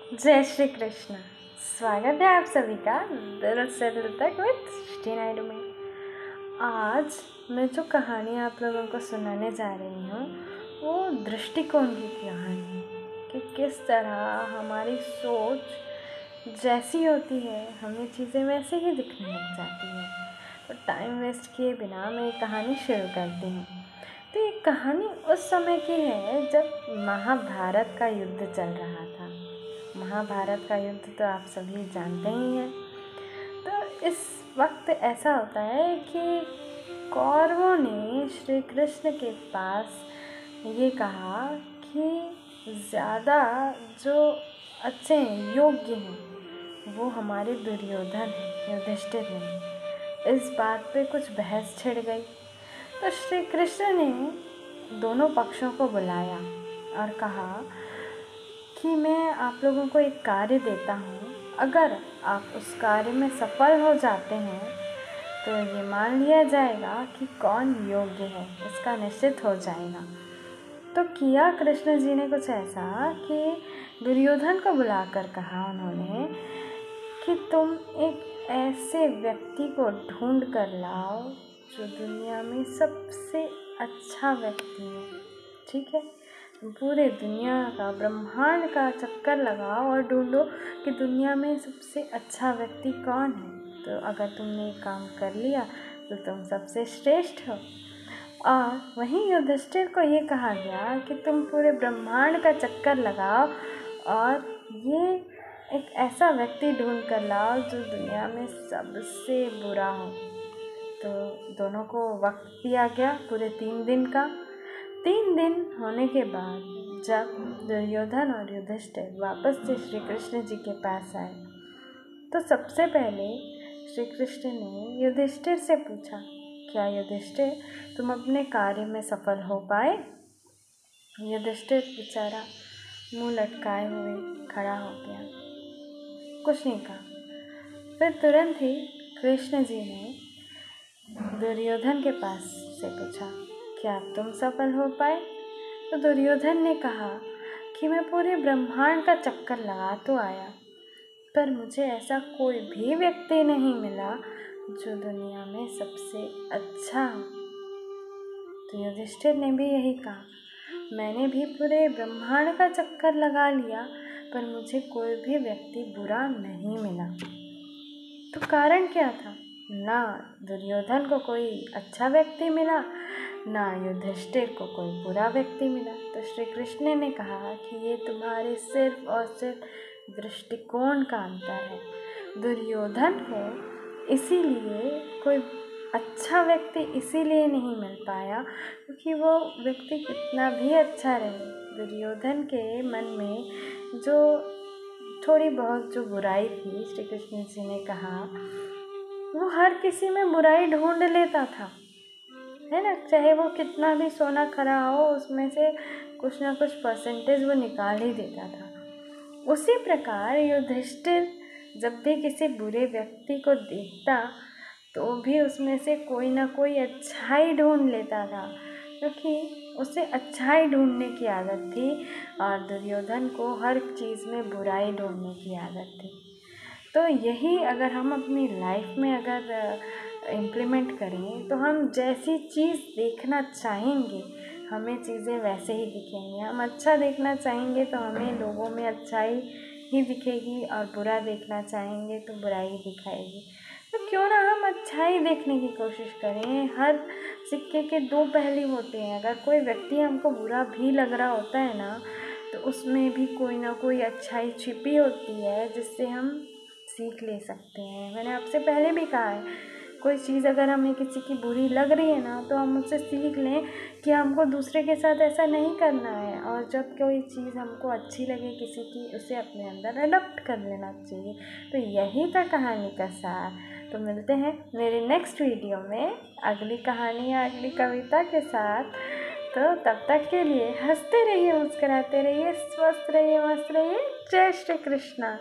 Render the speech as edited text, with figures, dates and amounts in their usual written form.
जय श्री कृष्ण। स्वागत है आप सभी का दिल से दिल तक विद सृष्टि नायडू में। आज मैं जो कहानी आप लोगों को सुनाने जा रही हूँ वो दृष्टिकोण की कहानी है कि किस तरह हमारी सोच जैसी होती है हमें चीज़ें वैसे ही दिखने लग जाती हैं। तो टाइम वेस्ट किए बिना मैं ये कहानी शुरू करती हूँ। तो ये कहानी उस समय की है जब महाभारत का युद्ध चल रहा था। महाभारत का युद्ध तो आप सभी जानते ही हैं। तो इस वक्त ऐसा होता है कि कौरवों ने श्री कृष्ण के पास ये कहा कि ज़्यादा जो अच्छे योग्य हैं वो हमारे दुर्योधन हैं, युधिष्ठिर नहीं। इस बात पे कुछ बहस छिड़ गई। तो श्री कृष्ण ने दोनों पक्षों को बुलाया और कहा कि मैं आप लोगों को एक कार्य देता हूँ, अगर आप उस कार्य में सफल हो जाते हैं तो ये मान लिया जाएगा कि कौन योग्य है, इसका निश्चित हो जाएगा। तो किया कृष्ण जी ने कुछ ऐसा कि दुर्योधन को बुलाकर कहा उन्होंने कि तुम एक ऐसे व्यक्ति को ढूंढ कर लाओ जो दुनिया में सबसे अच्छा व्यक्ति है। ठीक है, पूरे दुनिया का ब्रह्मांड का चक्कर लगाओ और ढूंढो कि दुनिया में सबसे अच्छा व्यक्ति कौन है। तो अगर तुमने ये काम कर लिया तो तुम सबसे श्रेष्ठ हो। और वहीं युधिष्ठिर को ये कहा गया कि तुम पूरे ब्रह्मांड का चक्कर लगाओ और ये एक ऐसा व्यक्ति ढूंढ कर लाओ जो दुनिया में सबसे बुरा हो। तो दोनों को वक्त दिया गया पूरे 3 दिन का। 3 दिन होने के बाद जब दुर्योधन और युधिष्ठिर वापस से श्री कृष्ण जी के पास आए तो सबसे पहले श्री कृष्ण ने युधिष्ठिर से पूछा, क्या युधिष्ठिर तुम अपने कार्य में सफल हो पाए? युधिष्ठिर बेचारा मुंह लटकाए हुए खड़ा हो गया, कुछ नहीं कहा। फिर तुरंत ही कृष्ण जी ने दुर्योधन के पास से पूछा, क्या तुम सफल हो पाए? तो दुर्योधन ने कहा कि मैं पूरे ब्रह्मांड का चक्कर लगा तो आया, पर मुझे ऐसा कोई भी व्यक्ति नहीं मिला जो दुनिया में सबसे अच्छा हो। तो युधिष्ठिर ने भी यही कहा, मैंने भी पूरे ब्रह्मांड का चक्कर लगा लिया पर मुझे कोई भी व्यक्ति बुरा नहीं मिला। तो कारण क्या था? ना दुर्योधन को कोई अच्छा व्यक्ति मिला, ना युधिष्ठिर को कोई बुरा व्यक्ति मिला। तो श्री कृष्ण ने कहा कि ये तुम्हारे सिर्फ और सिर्फ दृष्टिकोण का अंतर है। दुर्योधन को इसीलिए कोई अच्छा व्यक्ति इसीलिए नहीं मिल पाया क्योंकि वो व्यक्ति कितना भी अच्छा रहे, दुर्योधन के मन में जो थोड़ी बहुत जो बुराई थी, श्री कृष्ण जी ने कहा वो हर किसी में बुराई ढूंढ लेता था, है ना। चाहे वो कितना भी सोना खरा हो उसमें से कुछ ना कुछ परसेंटेज वो निकाल ही देता था। उसी प्रकार युधिष्ठिर जब भी किसी बुरे व्यक्ति को देखता तो भी उसमें से कोई ना कोई अच्छाई ढूंढ लेता था क्योंकि उसे अच्छाई ढूंढने की आदत थी और दुर्योधन को हर चीज़ में बुराई ढूंढने की आदत थी। तो यही अगर हम अपनी लाइफ में अगर इम्प्लीमेंट करें तो हम जैसी चीज़ देखना चाहेंगे हमें चीज़ें वैसे ही दिखेंगी। हम अच्छा देखना चाहेंगे तो हमें लोगों में अच्छाई ही दिखेगी और बुरा देखना चाहेंगे तो बुराई ही दिखाएगी। तो क्यों ना हम अच्छाई देखने की कोशिश करें। हर सिक्के के 2 पहलू होते हैं। अगर कोई व्यक्ति हमको बुरा भी लग रहा होता है ना तो उसमें भी कोई ना कोई अच्छाई छिपी होती है जिससे हम सीख ले सकते हैं। मैंने आपसे पहले भी कहा है, कोई चीज़ अगर हमें किसी की बुरी लग रही है ना तो हम उससे सीख लें कि हमको दूसरे के साथ ऐसा नहीं करना है। और जब कोई चीज़ हमको अच्छी लगे किसी की, उसे अपने अंदर अडॉप्ट कर लेना चाहिए। तो यही था कहानी का सार। तो मिलते हैं मेरे नेक्स्ट वीडियो में अगली कहानी या अगली कविता के साथ। तो तब तक के लिए हंसते रहिए, मुस्कुराते रहिए, स्वस्थ रहिए, मस्त रहिए। जय श्री कृष्णा।